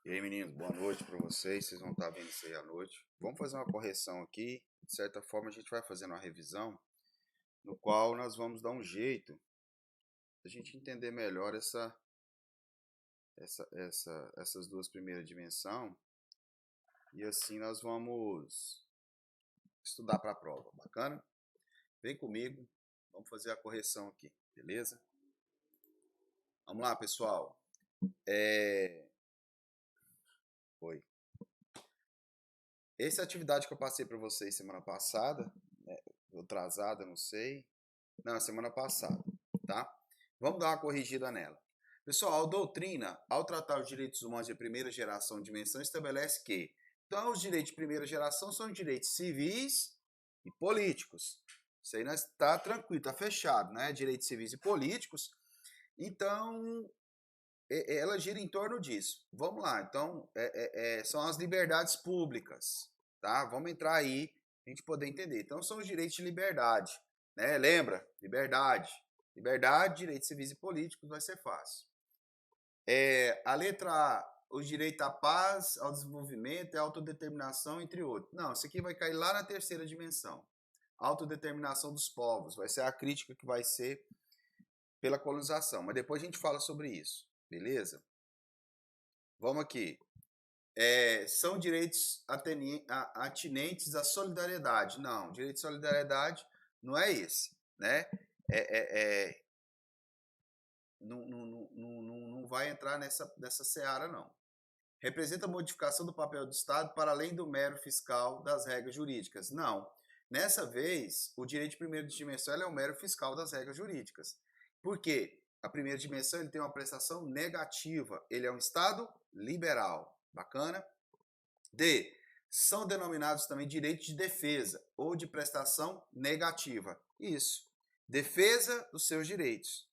E aí, meninos, boa noite para vocês. Vocês vão estar vendo isso aí à noite. Vamos fazer uma correção aqui. De certa forma, a gente vai fazendo uma revisão, no qual nós vamos dar um jeito da gente entender melhor essas duas primeiras dimensões. E assim nós vamos estudar para a prova. Bacana? Vem comigo. Vamos fazer a correção aqui, beleza? Vamos lá, pessoal. Oi. Essa atividade que eu passei para vocês semana passada, né, atrasada, não sei. Não, semana passada, tá? Vamos dar uma corrigida nela. Pessoal, a doutrina, ao tratar os direitos humanos de primeira geração de dimensão, estabelece que, então, os direitos de primeira geração são direitos civis e políticos. Isso aí está tranquilo, está fechado, né? Direitos civis e políticos. Então, ela gira em torno disso. Vamos lá, então, são as liberdades públicas, tá? Vamos entrar aí, a gente poder entender. Então, são os direitos de liberdade, né? Lembra? Liberdade. Liberdade, direitos civis e políticos, vai ser fácil. A letra A, o direito à paz, ao desenvolvimento e à autodeterminação, entre outros. Não, isso aqui vai cair lá na terceira dimensão. Autodeterminação dos povos, vai ser a crítica que vai ser pela colonização, mas depois a gente fala sobre isso, beleza? Vamos aqui. São direitos atinentes à solidariedade. Não, direito de solidariedade não é esse, né? Não vai entrar nessa seara, não. Representa a modificação do papel do Estado para além do mero fiscal das regras jurídicas. Não. Nessa vez, o direito de primeira dimensão é o mero fiscal das regras jurídicas. Por quê? A primeira dimensão ele tem uma prestação negativa. Ele é um Estado liberal. Bacana? D. São denominados também direitos de defesa ou de prestação negativa. Isso. Defesa dos seus direitos.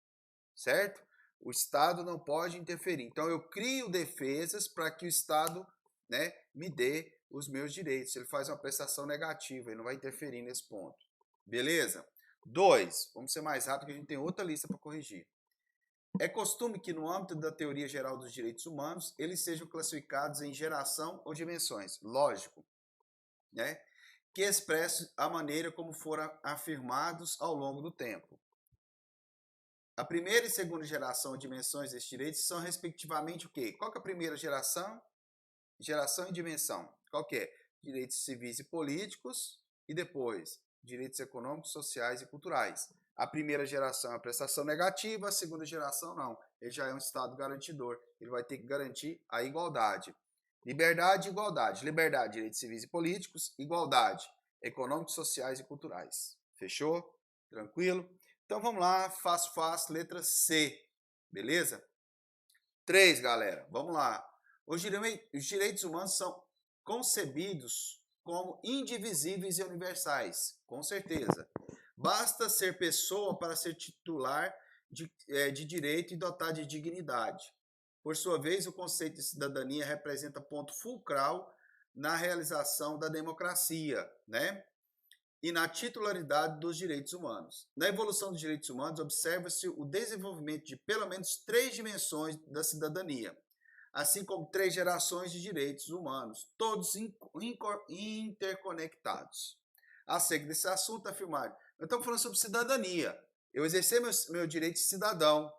Certo? O Estado não pode interferir. Então, eu crio defesas para que o Estado, né, me dê os meus direitos. Ele faz uma prestação negativa, ele não vai interferir nesse ponto. Beleza? 2. Vamos ser mais rápido que a gente tem outra lista para corrigir. É costume que, no âmbito da teoria geral dos direitos humanos, eles sejam classificados em geração ou dimensões. Lógico, né? Que expressam a maneira como foram afirmados ao longo do tempo. A primeira e segunda geração de dimensões desses direitos são, respectivamente, o quê? Qual que é a primeira geração? Geração e dimensão. Qual que é? Direitos civis e políticos e depois direitos econômicos, sociais e culturais. A primeira geração é a prestação negativa, a segunda geração não. Ele já é um Estado garantidor. Ele vai ter que garantir a igualdade. Liberdade e igualdade. Liberdade, direitos civis e políticos. Igualdade, econômicos, sociais e culturais. Fechou? Tranquilo? Então vamos lá, fácil, letra C. Beleza? 3, galera. Vamos lá. Os direitos humanos são concebidos como indivisíveis e universais, com certeza. Basta ser pessoa para ser titular de direito e dotar de dignidade. Por sua vez, o conceito de cidadania representa ponto fulcral na realização da democracia, né? E na titularidade dos direitos humanos. Na evolução dos direitos humanos, observa-se o desenvolvimento de pelo menos 3 dimensões da cidadania, assim como 3 gerações de direitos humanos, todos interconectados. Acerca desse assunto, afirmar, nós estamos falando sobre cidadania. Eu exercer meu direito de cidadão,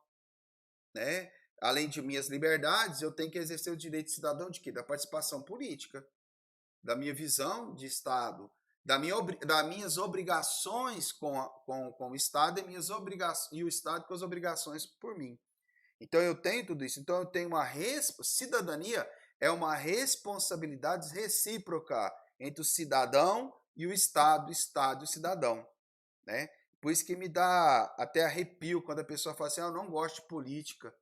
né? Além de minhas liberdades, eu tenho que exercer o direito de cidadão de quê? Da participação política, da minha visão de Estado, das minhas obrigações com o Estado e o Estado com as obrigações por mim. Então eu tenho tudo isso. Então eu tenho cidadania é uma responsabilidade recíproca entre o cidadão e o Estado e o cidadão, né? Por isso que me dá até arrepio quando a pessoa fala assim: eu não gosto de política,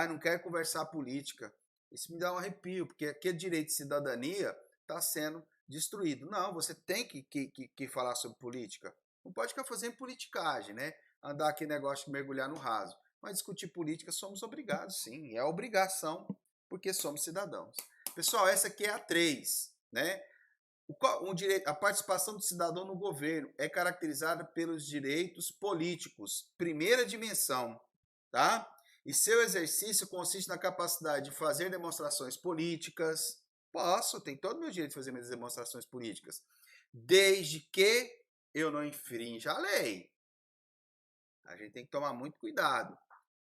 não quero conversar política. Isso me dá um arrepio, porque aquele direito de cidadania está sendo destruído. Não, você tem que falar sobre política. Não pode ficar fazendo politicagem, né? Andar aqui negócio de mergulhar no raso. Mas discutir política somos obrigados, sim. É obrigação, porque somos cidadãos. Pessoal, essa aqui é a 3, né? A participação do cidadão no governo é caracterizada pelos direitos políticos. Primeira dimensão, tá? E seu exercício consiste na capacidade de fazer demonstrações políticas. Posso, tenho todo o meu direito de fazer minhas demonstrações políticas, desde que eu não infrinja a lei. A gente tem que tomar muito cuidado,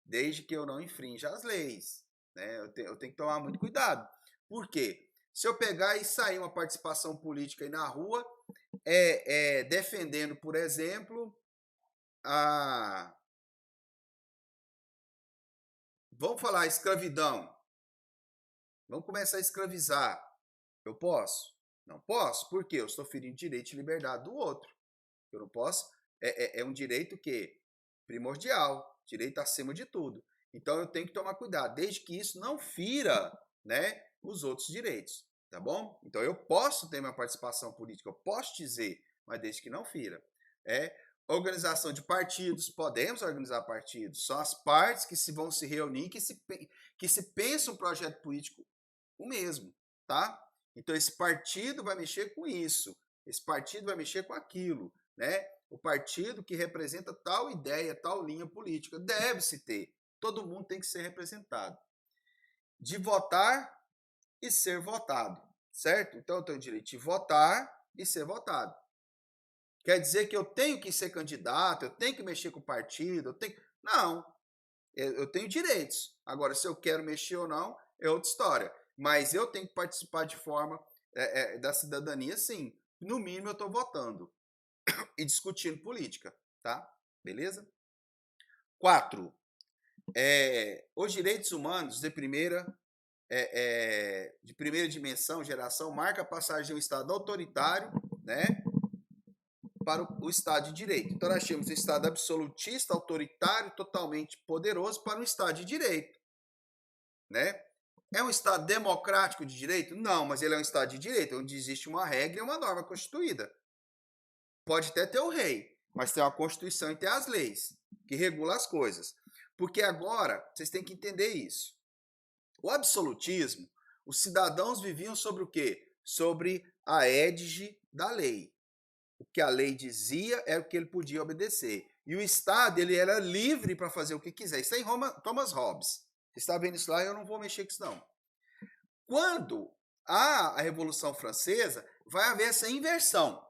desde que eu não infrinja as leis. Né? Eu tenho que tomar muito cuidado. Por quê? Se eu pegar e sair uma participação política aí na rua, defendendo, por exemplo, vamos falar escravidão. Vamos começar a escravizar. Eu posso? Não posso. Por quê? Eu estou ferindo direito e liberdade do outro. Eu não posso. É um direito que primordial, direito acima de tudo. Então eu tenho que tomar cuidado, desde que isso não fira, né, os outros direitos, tá bom? Então eu posso ter minha participação política, eu posso dizer, mas desde que não fira. Organização de partidos, podemos organizar partidos, são as partes que vão se reunir, que se pensa um projeto político o mesmo, tá? Então esse partido vai mexer com isso, esse partido vai mexer com aquilo, né? O partido que representa tal ideia, tal linha política, deve-se ter. Todo mundo tem que ser representado. De votar e ser votado, certo? Então eu tenho o direito de votar e ser votado. Quer dizer que eu tenho que ser candidato, eu tenho que mexer com o partido, Não, eu tenho direitos. Agora, se eu quero mexer ou não, é outra história. Mas eu tenho que participar de forma da cidadania, sim. No mínimo, eu estou votando e discutindo política, tá? Beleza? 4. Os direitos humanos de primeira dimensão, geração, marca a passagem de um Estado autoritário, né, para o Estado de Direito. Então, nós tínhamos um Estado absolutista, autoritário, totalmente poderoso, para um Estado de Direito, né? É um Estado democrático de direito? Não, mas ele é um Estado de direito, onde existe uma regra e uma norma constituída. Pode até ter o rei, mas tem uma Constituição e tem as leis, que regulam as coisas. Porque agora, vocês têm que entender isso. O absolutismo, os cidadãos viviam sobre o quê? Sobre a égide da lei. O que a lei dizia era o que ele podia obedecer. E o Estado, ele era livre para fazer o que quiser. Isso é em Thomas Hobbes. Você está vendo isso lá, eu não vou mexer com isso não. Quando há a Revolução Francesa, vai haver essa inversão.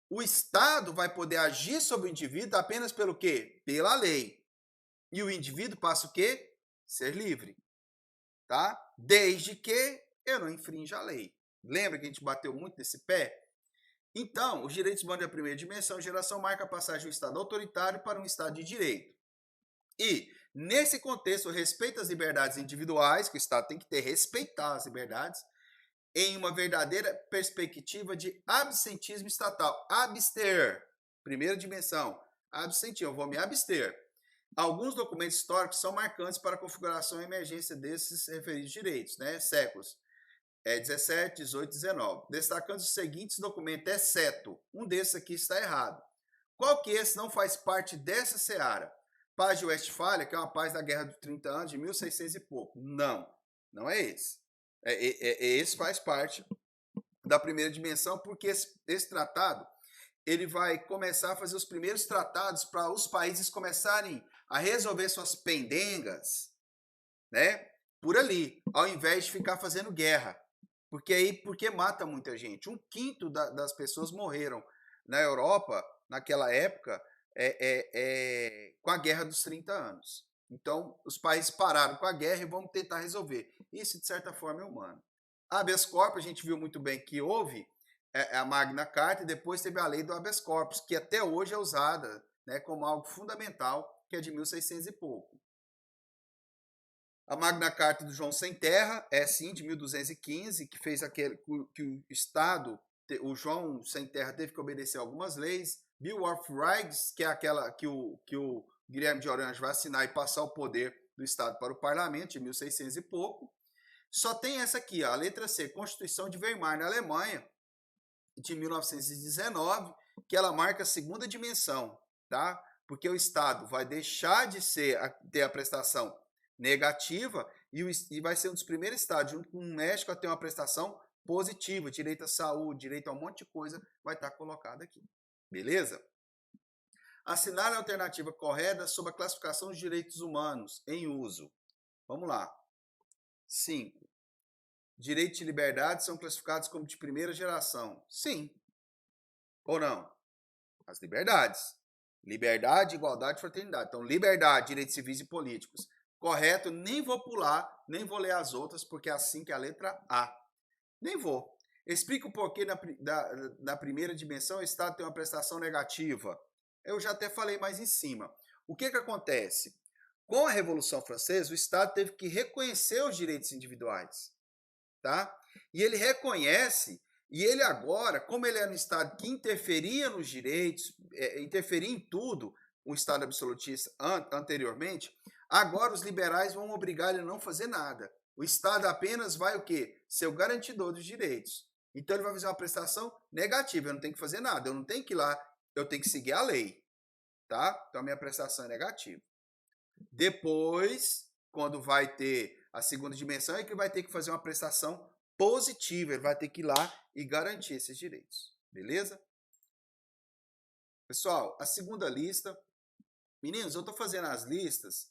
O Estado vai poder agir sobre o indivíduo apenas pelo quê? Pela lei. E o indivíduo passa o quê? Ser livre. Tá? Desde que eu não infrinja a lei. Lembra que a gente bateu muito nesse pé? Então, os direitos humanos da primeira dimensão, geração marca a passagem de um Estado autoritário para um Estado de direito. E, nesse contexto, o respeito às liberdades individuais, que o Estado tem que ter, respeitar as liberdades, em uma verdadeira perspectiva de absentismo estatal. Abster, primeira dimensão, absentismo, eu vou me abster. Alguns documentos históricos são marcantes para a configuração e emergência desses referidos direitos, né? Séculos 17, 18, 19. Destacando os seguintes documentos, exceto um desses aqui está errado. Qual que esse não faz parte dessa seara? Paz de Westfália, que é uma paz da Guerra de 30 anos, de 1600 e pouco. Não, não é esse. Esse faz parte da primeira dimensão, porque esse tratado ele vai começar a fazer os primeiros tratados para os países começarem a resolver suas pendengas, né? Por ali, ao invés de ficar fazendo guerra. Porque mata muita gente. 1/5 das pessoas morreram na Europa, naquela época, com a Guerra dos 30 anos. Então, os países pararam com a guerra e vão tentar resolver. Isso, de certa forma, é humano. Habeas corpus, a gente viu muito bem que houve a Magna Carta e depois teve a lei do habeas corpus, que até hoje é usada, né, como algo fundamental, que é de 1600 e pouco. A Magna Carta do João Sem Terra é sim de 1215, que fez aquele que o Estado, o João Sem Terra teve que obedecer algumas leis. Bill of Rights, que é aquela que o Guilherme de Orange vai assinar e passar o poder do Estado para o Parlamento, de 1600 e pouco. Só tem essa aqui, ó, a letra C, Constituição de Weimar, na Alemanha, de 1919, que ela marca a segunda dimensão, tá? Porque o Estado vai deixar de ter a prestação negativa e vai ser um dos primeiros estados, junto com o México, a ter uma prestação positiva, direito à saúde, direito a um monte de coisa, vai estar colocado aqui. Beleza? Assinale a alternativa correta sobre a classificação de direitos humanos em uso. Vamos lá. 5. Direitos e liberdades são classificados como de primeira geração. Sim. Ou não? As liberdades. Liberdade, igualdade e fraternidade. Então, liberdade, direitos civis e políticos. Correto, nem vou pular, nem vou ler as outras, porque é assim que é a letra A. Nem vou. Explica o porquê na primeira dimensão o Estado tem uma prestação negativa. Eu já até falei mais em cima. O que acontece? Com a Revolução Francesa, o Estado teve que reconhecer os direitos individuais. Tá? E ele reconhece, e ele agora, como ele era um Estado que interferia nos direitos, interferia em tudo, o Estado absolutista anteriormente, agora os liberais vão obrigar ele a não fazer nada. O Estado apenas vai o quê? Ser o garantidor dos direitos. Então ele vai fazer uma prestação negativa, eu não tenho que fazer nada, eu não tenho que ir lá, eu tenho que seguir a lei. Tá? Então a minha prestação é negativa. Depois, quando vai ter a segunda dimensão, é que vai ter que fazer uma prestação positiva, ele vai ter que ir lá e garantir esses direitos. Beleza? Pessoal, a segunda lista. Meninos, eu estou fazendo as listas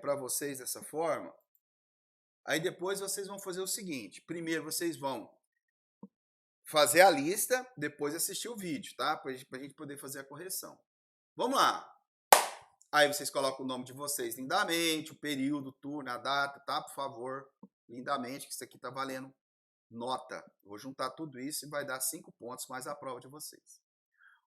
para vocês dessa forma. Aí depois vocês vão fazer o seguinte. Primeiro vocês vão fazer a lista, depois assistir o vídeo, tá? Para a gente poder fazer a correção. Vamos lá. Aí vocês colocam o nome de vocês lindamente, o período, o turno, a data, tá? Por favor, lindamente, que isso aqui tá valendo nota. Vou juntar tudo isso e vai dar 5 pontos mais a prova de vocês.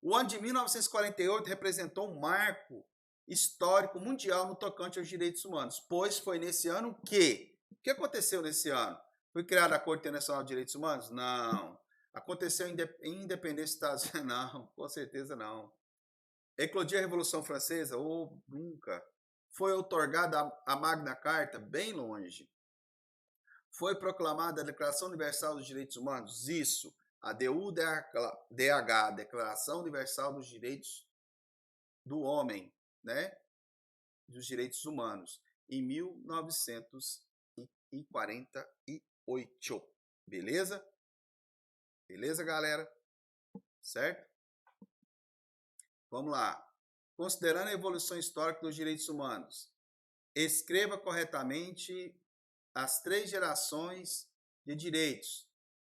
O ano de 1948 representou um marco histórico mundial no tocante aos direitos humanos, pois foi nesse ano que... O que aconteceu nesse ano? Foi criada a Corte Internacional de Direitos Humanos? Não. Aconteceu em independência dos Estados Unidos? Não, com certeza não. Eclodiu a Revolução Francesa? Ou nunca. Foi outorgada a Magna Carta? Bem longe. Foi proclamada a Declaração Universal dos Direitos Humanos? Isso. A DUDH, Declaração Universal dos Direitos do Homem, né? Dos Direitos Humanos, em 1948. Beleza? Beleza, galera? Certo? Vamos lá. Considerando a evolução histórica dos direitos humanos, escreva corretamente as 3 gerações de direitos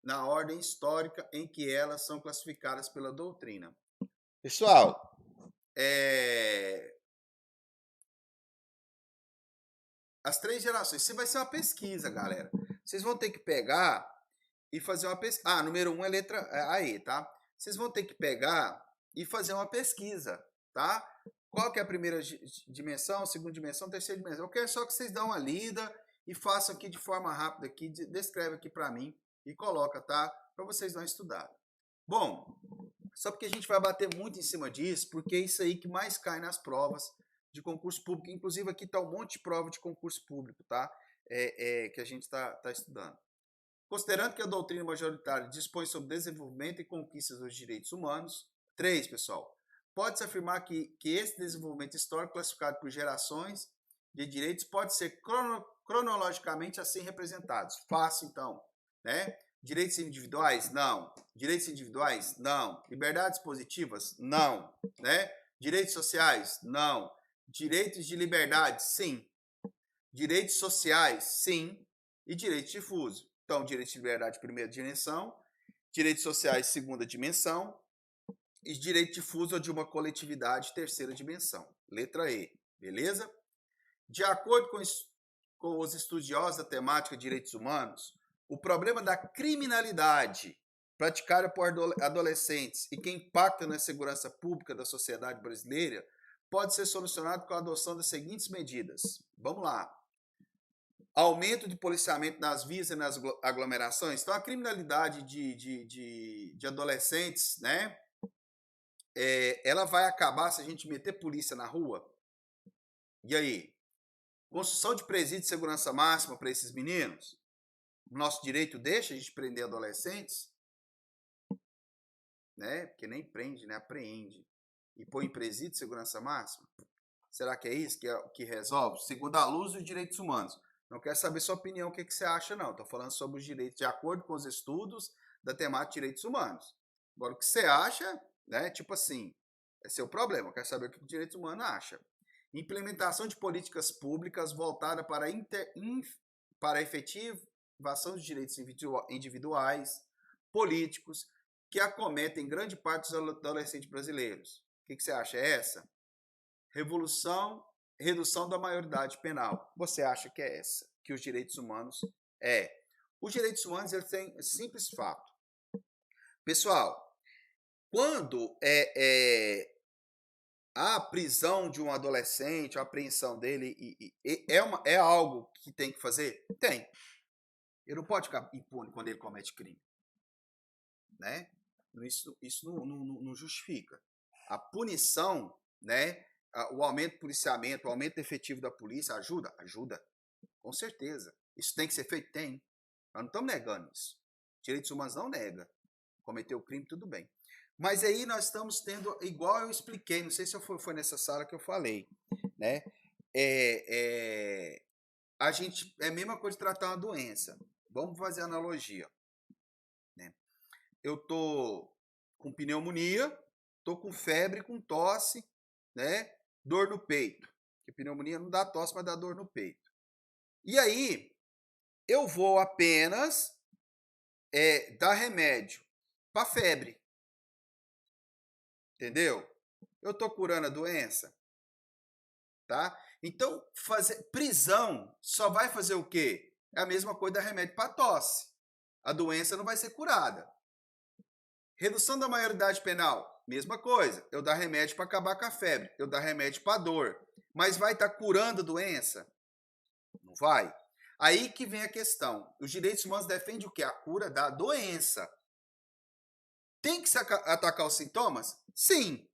na ordem histórica em que elas são classificadas pela doutrina. Pessoal, as 3 gerações, isso vai ser uma pesquisa, galera. Vocês vão ter que pegar e fazer uma pesquisa. Ah, número 1 é letra A, tá? Vocês vão ter que pegar e fazer uma pesquisa, tá? Qual que é a primeira dimensão, a segunda dimensão, a terceira dimensão? Eu quero só que vocês dão uma lida e façam aqui de forma rápida, aqui, descreve aqui para mim e coloca, tá? Para vocês darem estudado. Bom, só porque a gente vai bater muito em cima disso, porque é isso aí que mais cai nas provas de concurso público. Inclusive aqui está um monte de prova de concurso público, tá? Que a gente está estudando. Considerando que a doutrina majoritária dispõe sobre desenvolvimento e conquistas dos direitos humanos. 3, pessoal. Pode-se afirmar que esse desenvolvimento histórico, classificado por gerações de direitos, pode ser cronologicamente assim representados. Fácil, então. Né? Direitos individuais? Não. Direitos individuais? Não. Liberdades positivas? Não. Né? Direitos sociais? Não. Direitos de liberdade? Sim. Direitos sociais? Sim. E direitos difusos. Então, direitos de liberdade, primeira dimensão. Direitos sociais, segunda dimensão. E direito difuso de uma coletividade, terceira dimensão. Letra E. Beleza? De acordo com os estudiosos da temática de direitos humanos, o problema da criminalidade praticada por adolescentes e que impacta na segurança pública da sociedade brasileira pode ser solucionado com a adoção das seguintes medidas. Vamos lá. Aumento de policiamento nas vias e nas aglomerações. Então, a criminalidade de adolescentes, né? Ela vai acabar se a gente meter polícia na rua? E aí? Construção de presídio de segurança máxima para esses meninos? Nosso direito deixa a gente prender adolescentes? Né? Porque nem prende, né? Apreende. E põe em presídio de segurança máxima? Será que é isso que resolve? Segundo a luz dos direitos humanos. Não quero saber sua opinião, o que você acha, não. Estou falando sobre os direitos de acordo com os estudos da temática de direitos humanos. Agora, o que você acha, né? Tipo assim, É seu problema, eu quero saber o que o direito humano acha. Implementação de políticas públicas voltada para a efetivação de direitos individuais, políticos, que acometem grande parte dos adolescentes brasileiros. O que você acha? É essa? Redução da maioridade penal. Você acha que é essa? Que os direitos humanos é? Os direitos humanos eles têm simples fato. Pessoal, quando a prisão de um adolescente, a apreensão dele é algo que tem que fazer? Tem. Ele não pode ficar impune quando ele comete crime. Né? Isso não justifica. A punição, né? O aumento do policiamento, o aumento efetivo da polícia ajuda? Ajuda. Com certeza. Isso tem que ser feito? Tem. Nós não estamos negando isso. Direitos humanos não nega. Cometeu crime, tudo bem. Mas aí nós estamos tendo, igual eu expliquei, não sei se foi nessa sala que eu falei, né? A gente, é a mesma coisa de tratar uma doença. Vamos fazer analogia. Né? Eu tô com pneumonia, tô com febre, com tosse, né? Dor no peito. Porque pneumonia não dá tosse, mas dá dor no peito. E aí, eu vou apenas dar remédio para febre. Entendeu? Eu estou curando a doença. Tá? Então, prisão só vai fazer o quê? É a mesma coisa da remédio para tosse. A doença não vai ser curada. Redução da maioridade penal, mesma coisa. Eu dar remédio para acabar com a febre. Eu dar remédio para dor. Mas vai estar curando a doença? Não vai. Aí que vem a questão. Os direitos humanos defendem o quê? A cura da doença. Tem que se atacar os sintomas? Sim.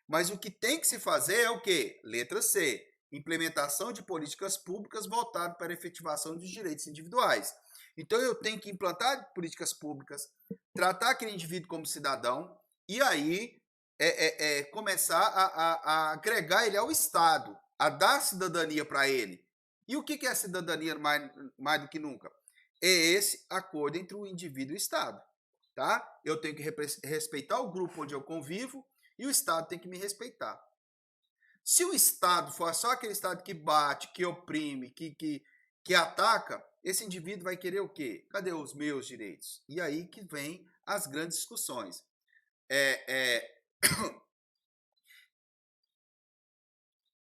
Mas o que tem que se fazer é o quê? Letra C. Implementação de políticas públicas voltadas para a efetivação dos direitos individuais. Então eu tenho que implantar políticas públicas, tratar aquele indivíduo como cidadão e aí começar a agregar ele ao Estado, a dar cidadania para ele. E o que é a cidadania mais do que nunca? É esse acordo entre o indivíduo e o Estado. Tá? Eu tenho que respeitar o grupo onde eu convivo e o Estado tem que me respeitar. Se o Estado for só aquele Estado que bate, que oprime, que ataca, esse indivíduo vai querer o quê? Cadê os meus direitos? E aí que vem as grandes discussões.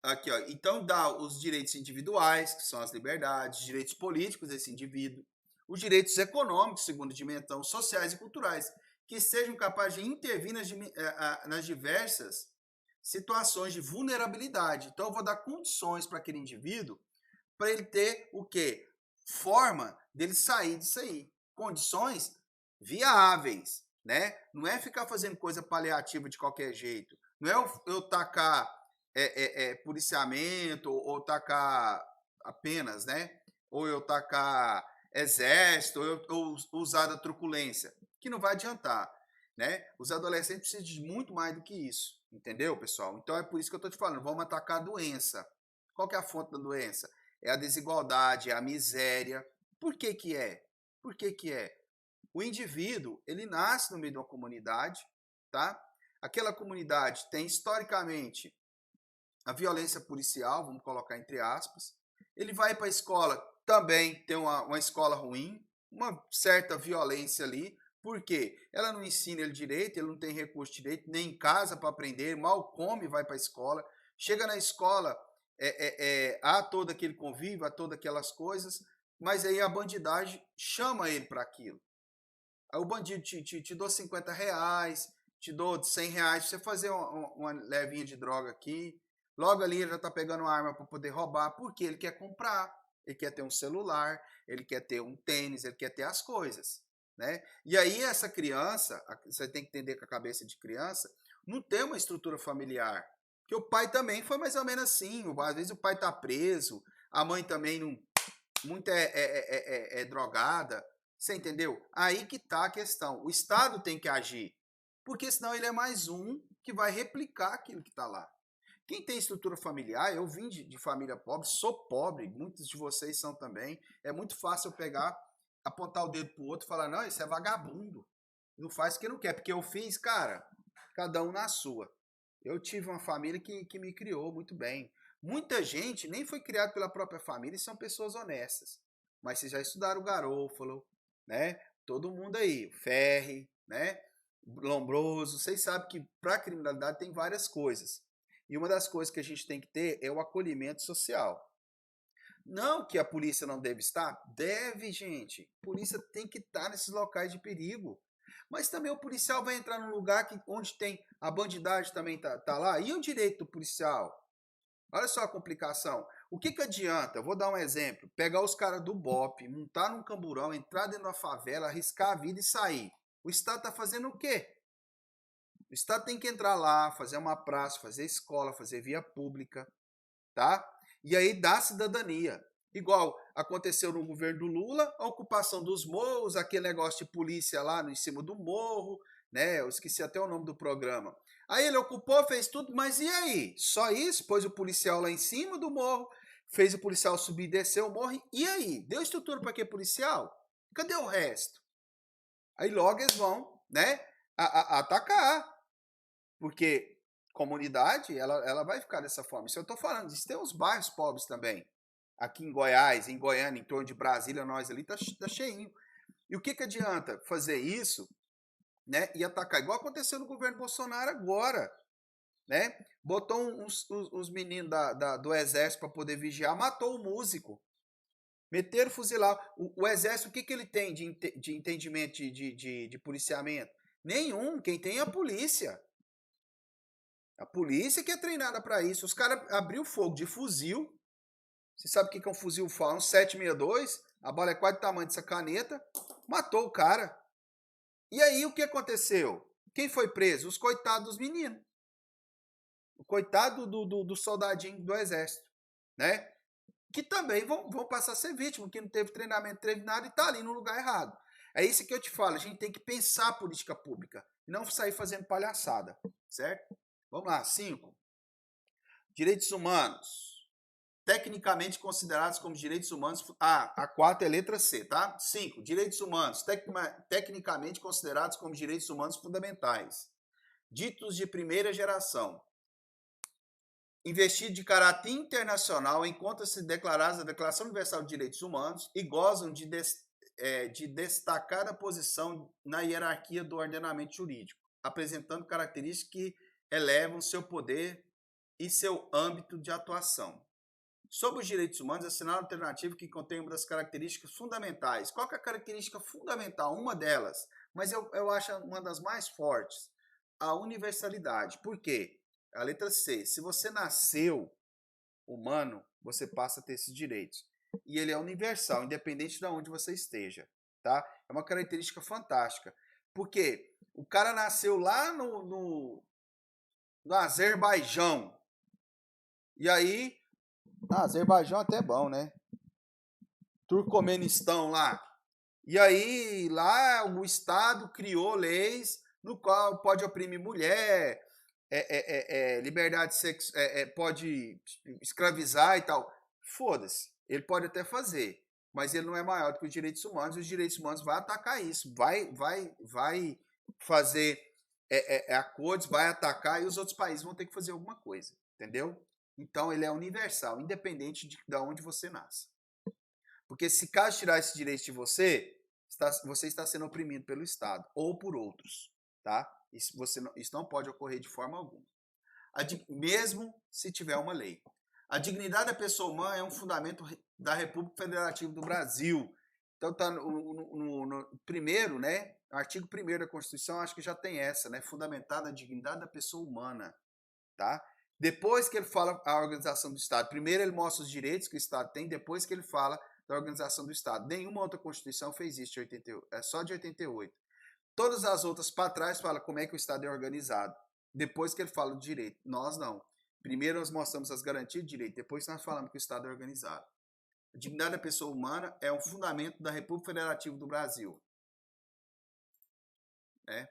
Aqui, ó. Então, dá os direitos individuais, que são as liberdades, os direitos políticos desse indivíduo, os direitos econômicos, segundo dimensão, sociais e culturais, que sejam capazes de intervir nas diversas situações de vulnerabilidade. Então, eu vou dar condições para aquele indivíduo para ele ter o quê? Forma dele sair disso aí. Condições viáveis, né? Não é ficar fazendo coisa paliativa de qualquer jeito. Não é eu tacar policiamento ou tacar apenas, né? Ou eu tacar exército, ou usar a truculência, que não vai adiantar, né? Os adolescentes precisam de muito mais do que isso, entendeu, pessoal? Então é por isso que eu estou te falando, vamos atacar a doença. Qual que é a fonte da doença? É a desigualdade, é a miséria. Por que que é? Por que que é? O indivíduo, ele nasce no meio de uma comunidade, tá? Aquela comunidade tem historicamente a violência policial, vamos colocar entre aspas. Ele vai para a escola, também tem uma escola ruim, uma certa violência ali. Por quê? Ela não ensina ele direito, ele não tem recurso direito, nem em casa para aprender, mal come, vai para a escola. Chega na escola, há todo aquele convívio, há todas aquelas coisas, mas aí a bandidagem chama ele para aquilo. Aí o bandido te dou R$50, te dou R$100 para você fazer uma levinha de droga aqui. Logo ali ele já está pegando uma arma para poder roubar, porque ele quer comprar, ele quer ter um celular, ele quer ter um tênis, ele quer ter as coisas. Né? E aí essa criança, você tem que entender que a cabeça de criança não tem uma estrutura familiar. Porque o pai também foi mais ou menos assim. Às vezes o pai está preso, a mãe também não muito drogada. Você entendeu? Aí que está a questão. O Estado tem que agir. Porque senão ele é mais um que vai replicar aquilo que está lá. Quem tem estrutura familiar, eu vim de família pobre, sou pobre, muitos de vocês são também. É muito fácil eu pegar, apontar o dedo pro outro e falar, não, isso é vagabundo. Não faz o que não quer, porque eu fiz, cara, cada um na sua. Eu tive uma família que me criou muito bem. Muita gente nem foi criada pela própria família e são pessoas honestas. Mas vocês já estudaram o Garofalo, né? Todo mundo aí, Ferri, né? Lombroso, vocês sabem que para a criminalidade tem várias coisas. E uma das coisas que a gente tem que ter é o acolhimento social. Não que a polícia não deve estar, deve, gente. A polícia tem que estar nesses locais de perigo. Mas também o policial vai entrar num lugar onde tem a bandidagem também tá lá. E o direito do policial? Olha só a complicação. O que adianta? Eu vou dar um exemplo. Pegar os caras do BOPE, montar num camburão, entrar dentro da favela, arriscar a vida e sair. O Estado está fazendo o quê? O Estado tem que entrar lá, fazer uma praça, fazer escola, fazer via pública, tá? E aí dá cidadania. Igual aconteceu no governo do Lula, a ocupação dos morros, aquele negócio de polícia lá em cima do morro, né? Eu esqueci até o nome do programa. Aí ele ocupou, fez tudo, mas e aí? Só isso? Pôs o policial lá em cima do morro, fez o policial subir e descer o morro, e aí? Deu estrutura para que policial? Cadê o resto? Aí logo eles vão, né, atacar, porque comunidade, ela vai ficar dessa forma. Isso eu estou falando, isso tem os bairros pobres também. Aqui em Goiás, em Goiânia, em torno de Brasília, nós ali tá cheinho. E o que adianta fazer isso, né, e atacar? Igual aconteceu no governo Bolsonaro agora, né? Botou uns meninos do exército para poder vigiar, matou o músico. Meteram fuzilar. O exército, o que ele tem de entendimento de policiamento? Nenhum. Quem tem é a polícia. A polícia que é treinada para isso. Os caras abriu fogo de fuzil. Você sabe o que é um fuzil FAL? Um 762. A bala é quase do tamanho dessa caneta. Matou o cara. E aí o que aconteceu? Quem foi preso? Os coitados dos meninos. O coitado do soldadinho do exército, né? Que também vão passar a ser vítimas, que não teve treinamento, teve nada e está ali no lugar errado. É isso que eu te falo, a gente tem que pensar a política pública e não sair fazendo palhaçada, certo? Vamos lá, 5. Direitos humanos. Tecnicamente considerados como direitos humanos. A 4 é letra C, tá? 5. Direitos humanos. Tecnicamente considerados como direitos humanos fundamentais. Ditos de primeira geração. Investido de caráter internacional, encontram-se declarados na Declaração Universal de Direitos Humanos e gozam de destacada posição na hierarquia do ordenamento jurídico, apresentando características que elevam seu poder e seu âmbito de atuação. Sobre os direitos humanos, assinala alternativo que contém uma das características fundamentais. Qual que é a característica fundamental? Uma delas, mas eu acho uma das mais fortes, a universalidade. Por quê? A letra C. Se você nasceu humano, você passa a ter esses direitos. E ele é universal, independente de onde você esteja. Tá? É uma característica fantástica. Porque o cara nasceu lá no Azerbaijão. E aí... Azerbaijão até é bom, né? Turcomenistão lá. E aí, lá o Estado criou leis no qual pode oprimir mulher, liberdade sexual, pode escravizar e tal. Foda-se. Ele pode até fazer, mas ele não é maior do que os direitos humanos, e os direitos humanos vai atacar isso, vai fazer acordos, vai atacar, e os outros países vão ter que fazer alguma coisa, entendeu? Então ele é universal, independente de onde você nasce. Porque se caso tirar esse direito de você, você está sendo oprimido pelo Estado ou por outros, tá? Isso não pode ocorrer de forma alguma. Mesmo se tiver uma lei. A dignidade da pessoa humana é um fundamento da República Federativa do Brasil. Então está no primeiro, né? Artigo 1º da Constituição, acho que já tem essa, né? Fundamentada a dignidade da pessoa humana, tá? Depois que ele fala a organização do Estado, primeiro ele mostra os direitos que o Estado tem, depois que ele fala da organização do Estado. Nenhuma outra Constituição fez isso de 88, é só de 88. Todas as outras para trás falam como é que o Estado é organizado. Depois que ele fala do direito. Nós não. Primeiro nós mostramos as garantias de direito, depois nós falamos que o Estado é organizado. A dignidade da pessoa humana é um fundamento da República Federativa do Brasil. Né?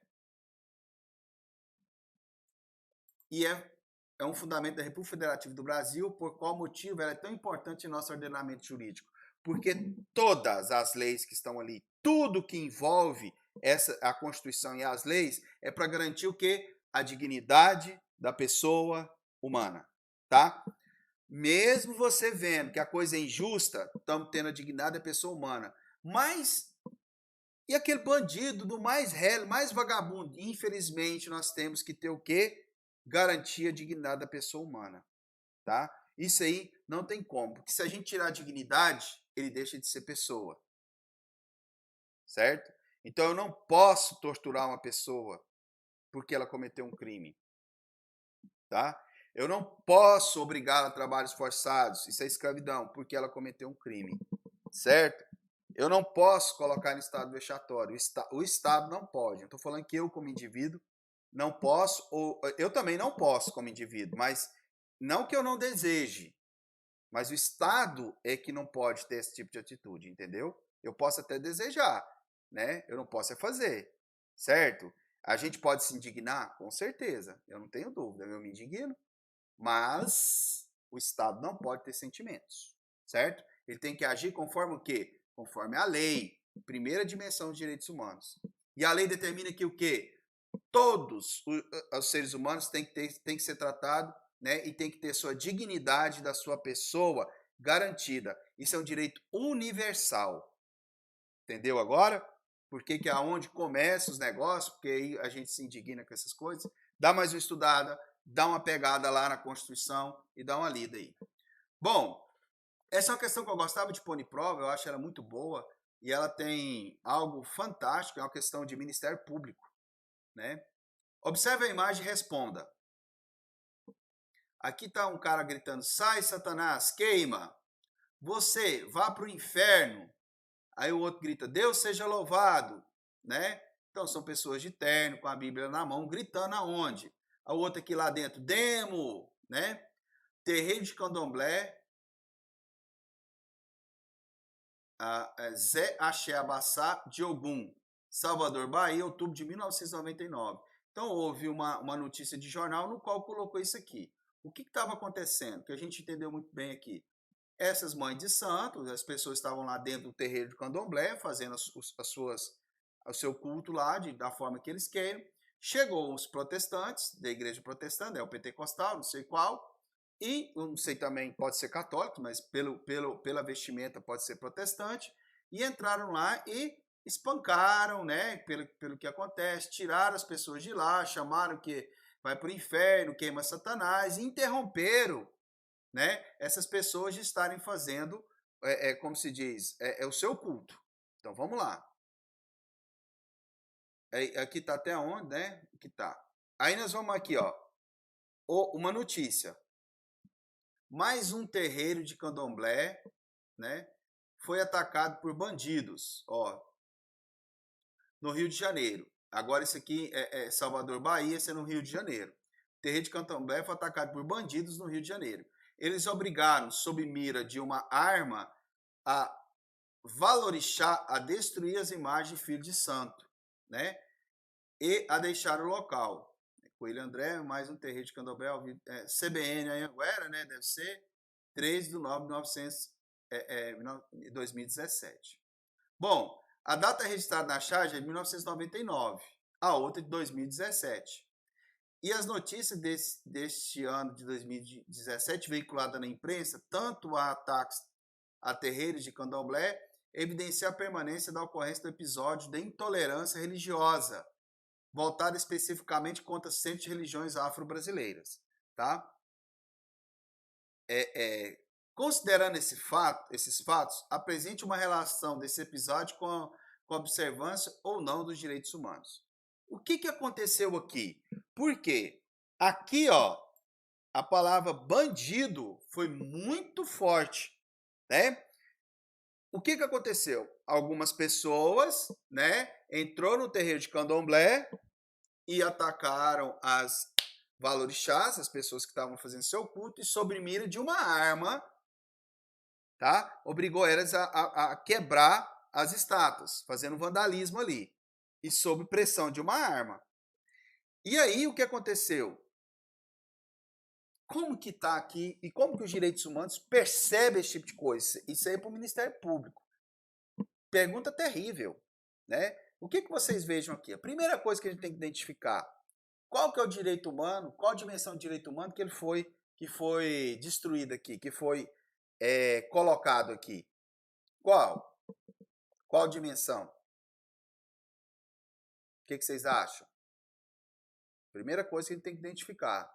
E é um fundamento da República Federativa do Brasil, por qual motivo ela é tão importante em nosso ordenamento jurídico? Porque todas as leis que estão ali, tudo que envolve a Constituição e as leis, é para garantir o quê? A dignidade da pessoa humana, tá? Mesmo você vendo que a coisa é injusta, estamos tendo a dignidade da pessoa humana. Mas, e aquele bandido do mais réu, mais vagabundo? Infelizmente, nós temos que ter o quê? Garantir a dignidade da pessoa humana, tá? Isso aí não tem como, porque se a gente tirar a dignidade, ele deixa de ser pessoa, certo? Então eu não posso torturar uma pessoa porque ela cometeu um crime, tá? Eu não posso obrigá-la a trabalhos forçados, isso é escravidão, porque ela cometeu um crime, certo? Eu não posso colocar em estado vexatório, o Estado não pode. Eu estou falando que eu, como indivíduo, não posso, ou eu também não posso como indivíduo, mas não que eu não deseje, mas o Estado é que não pode ter esse tipo de atitude, entendeu? Eu posso até desejar, né? Eu não posso é fazer, certo? A gente pode se indignar? Com certeza, eu não tenho dúvida, eu me indigno, mas o Estado não pode ter sentimentos, certo? Ele tem que agir conforme o quê? Conforme a lei, primeira dimensão dos direitos humanos. E a lei determina que o quê? Todos os seres humanos têm que ser tratados, né, e tem que ter sua dignidade da sua pessoa garantida. Isso é um direito universal. Entendeu agora? Porque que é aonde começa os negócios, porque aí a gente se indigna com essas coisas. Dá mais uma estudada, dá uma pegada lá na Constituição e dá uma lida aí. Bom, essa é uma questão que eu gostava de pôr em prova, eu acho ela muito boa, e ela tem algo fantástico, é uma questão de Ministério Público, né? Observe a imagem e responda. Aqui está um cara gritando, sai Satanás, queima, você vá para o inferno. Aí o outro grita, Deus seja louvado, né? Então são pessoas de terno, com a Bíblia na mão, gritando aonde? A outra aqui lá dentro, Demo, né? Terreiro de Candomblé, Zé Axé Abassá de Ogum, Salvador, Bahia, outubro de 1999. Então houve uma notícia de jornal no qual colocou isso aqui. O que estava acontecendo? Que a gente entendeu muito bem aqui. Essas mães de santos, as pessoas estavam lá dentro do terreiro de Candomblé, fazendo o seu culto lá, da forma que eles querem. Chegou os protestantes, da igreja protestante, o pentecostal, não sei qual, e não sei também, pode ser católico, mas pela vestimenta pode ser protestante, e entraram lá e espancaram, né, pelo que acontece, tiraram as pessoas de lá, chamaram que vai para o inferno, queima Satanás, e interromperam, né, essas pessoas de estarem fazendo, como se diz, o seu culto. Então vamos lá. Aqui está até onde, né? Aqui está. Aí nós vamos aqui, ó, uma notícia. Mais um terreiro de Candomblé, né, foi atacado por bandidos, ó, no Rio de Janeiro. Agora isso aqui é Salvador, Bahia, esse é no Rio de Janeiro. O terreiro de Candomblé foi atacado por bandidos no Rio de Janeiro. Eles obrigaram, sob mira de uma arma, a valorixá, a destruir as imagens de filho de santo, né, e a deixar o local. Coelho André, mais um terreiro de Candomblé, CBN Anhanguera, né, deve ser 3 de 9 de 2017. Bom, a data registrada na charge é de 1999, a outra de 2017. E as notícias deste ano de 2017, veiculadas na imprensa, tanto a ataques a terreiros de Candomblé, evidencia a permanência da ocorrência do episódio de intolerância religiosa, voltada especificamente contra centros de religiões afro-brasileiras, tá? Considerando esses fatos, apresente uma relação desse episódio com a observância ou não dos direitos humanos. O que aconteceu aqui? Por quê? Aqui, ó, a palavra bandido foi muito forte, né? O que aconteceu? Algumas pessoas, né, entrou no terreiro de Candomblé e atacaram as valorixás, as pessoas que estavam fazendo seu culto, e sob mira de uma arma, tá? Obrigou elas a quebrar as estátuas, fazendo vandalismo ali, e sob pressão de uma arma. E aí o que aconteceu? Como que está aqui e como que os direitos humanos percebem esse tipo de coisa? Isso aí é para o Ministério Público. Pergunta terrível, né? O que vocês vejam aqui? A primeira coisa que a gente tem que identificar, Qual que é o direito humano? Qual a dimensão do direito humano que foi destruída aqui, que foi colocado aqui? Qual? Qual dimensão? O que vocês acham? Primeira coisa que a gente tem que identificar.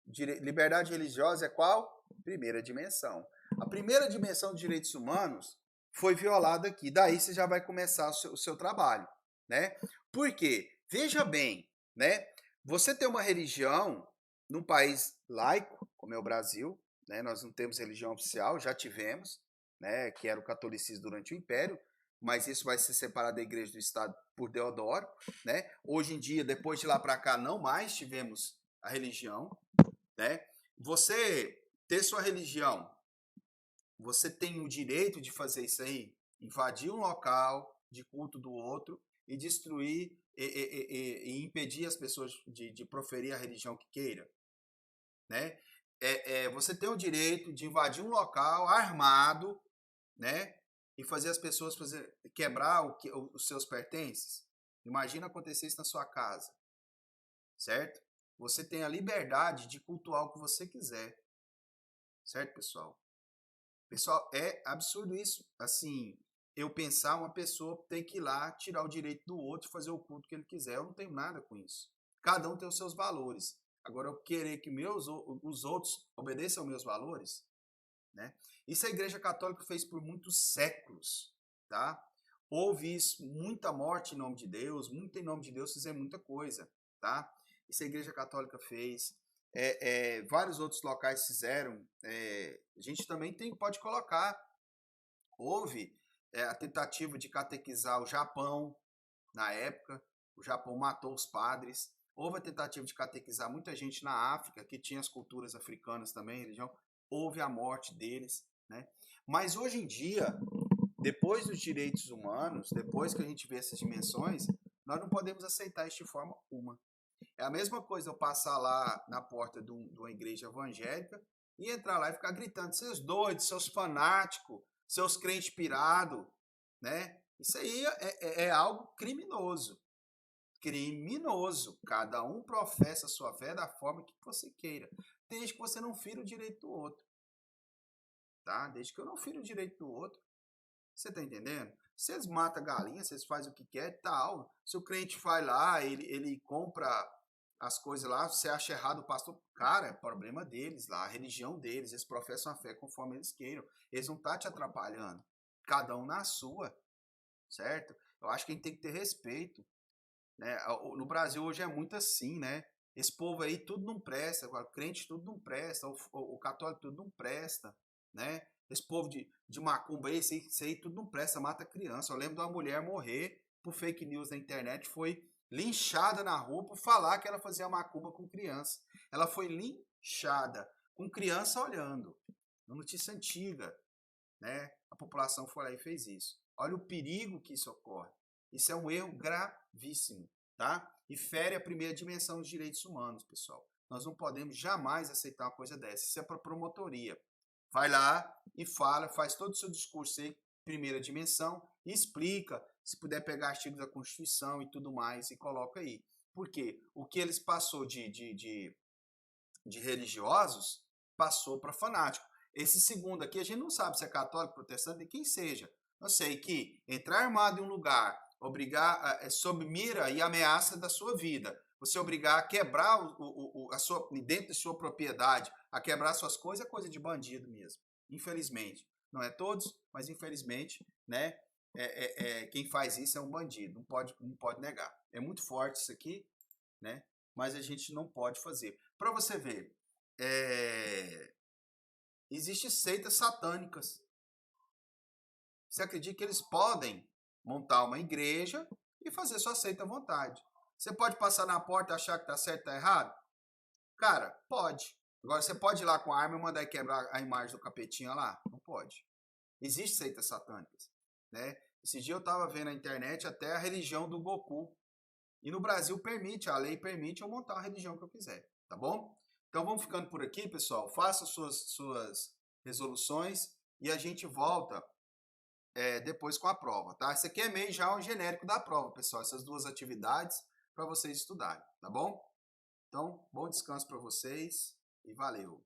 Liberdade religiosa é qual? Primeira dimensão. A primeira dimensão dos direitos humanos foi violada aqui. Daí você já vai começar o seu trabalho, né? Por quê? Veja bem, né? Você tem uma religião num país laico, como é o Brasil, né? Nós não temos religião oficial, já tivemos, né? Que era o catolicismo durante o Império, mas isso vai ser separado da Igreja do Estado por Deodoro, né? Hoje em dia, depois de lá para cá, não mais tivemos a religião, né? Você ter sua religião, você tem o direito de fazer isso aí, invadir um local de culto do outro e destruir e impedir as pessoas de proferir a religião que queira, né? Você tem o direito de invadir um local armado, né? E fazer as pessoas quebrar os seus pertences. Imagina acontecer isso na sua casa, certo? Você tem a liberdade de cultuar o que você quiser, certo, pessoal? Pessoal, é absurdo isso. Assim, eu pensar uma pessoa tem que ir lá tirar o direito do outro e fazer o culto que ele quiser. Eu não tenho nada com isso. Cada um tem os seus valores. Agora, eu querer que os outros obedeçam aos meus valores, né? Isso a Igreja Católica fez por muitos séculos, tá? Houve isso, muita morte em nome de Deus, muito em nome de Deus fizeram muita coisa, tá? Isso a Igreja Católica fez, vários outros locais fizeram, a gente também pode colocar, houve a tentativa de catequizar o Japão, na época, o Japão matou os padres, houve a tentativa de catequizar muita gente na África, que tinha as culturas africanas também, religião, houve a morte deles, né? Mas hoje em dia, depois dos direitos humanos, depois que a gente vê essas dimensões, nós não podemos aceitar isso de forma alguma. É a mesma coisa eu passar lá na porta de uma igreja evangélica e entrar lá e ficar gritando, seus doidos, seus fanáticos, seus crentes pirados, né? Isso aí é algo criminoso. Criminoso. Cada um professa a sua fé da forma que você queira, desde que você não fira o direito do outro. Tá? Desde que eu não firo o direito do outro. Você tá entendendo? Vocês matam a galinha, vocês fazem o que quer, tal. Se o crente vai lá, ele compra as coisas lá, você acha errado o pastor, cara, é problema deles lá, a religião deles, eles professam a fé conforme eles queiram. Eles não tá te atrapalhando. Cada um na sua, certo? Eu acho que a gente tem que ter respeito, né? No Brasil hoje é muito assim, né? Esse povo aí tudo não presta, o crente tudo não presta, o católico tudo não presta, né? Esse povo de macumba aí, isso aí tudo não presta, mata criança. Eu lembro de uma mulher morrer por fake news na internet, foi linchada na rua por falar que ela fazia macumba com criança. Ela foi linchada com criança olhando. Uma notícia antiga, né? A população foi lá e fez isso. Olha o perigo que isso ocorre. Isso é um erro gravíssimo, tá? E fere a primeira dimensão dos direitos humanos, pessoal. Nós não podemos jamais aceitar uma coisa dessa. Isso é para promotoria. Vai lá e fala, faz todo o seu discurso aí, primeira dimensão, e explica, se puder pegar artigos da Constituição e tudo mais, e coloca aí. Por quê? O que eles passou de religiosos, passou para fanático. Esse segundo aqui, a gente não sabe se é católico, protestante, quem seja. Eu sei que entrar armado em um lugar, obrigar, sob mira e ameaça da sua vida, você obrigar a quebrar dentro de sua propriedade, a quebrar suas coisas, é coisa de bandido mesmo. Infelizmente. Não é todos, mas infelizmente, né? Quem faz isso é um bandido, não pode negar. É muito forte isso aqui, né? Mas a gente não pode fazer. Para você ver, existem seitas satânicas. Você acredita que eles podem montar uma igreja e fazer sua seita à vontade? Você pode passar na porta e achar que tá certo e tá errado? Cara, pode. Agora, você pode ir lá com a arma e mandar quebrar a imagem do capetinha lá? Não pode. Existem seitas satânicas, né? Esse dia eu tava vendo na internet até a religião do Goku. E no Brasil permite, a lei permite eu montar a religião que eu quiser, tá bom? Então vamos ficando por aqui, pessoal. Faça suas resoluções e a gente volta depois com a prova, tá? Isso aqui é meio já um genérico da prova, pessoal. Essas duas atividades para vocês estudarem, tá bom? Então, bom descanso para vocês e valeu!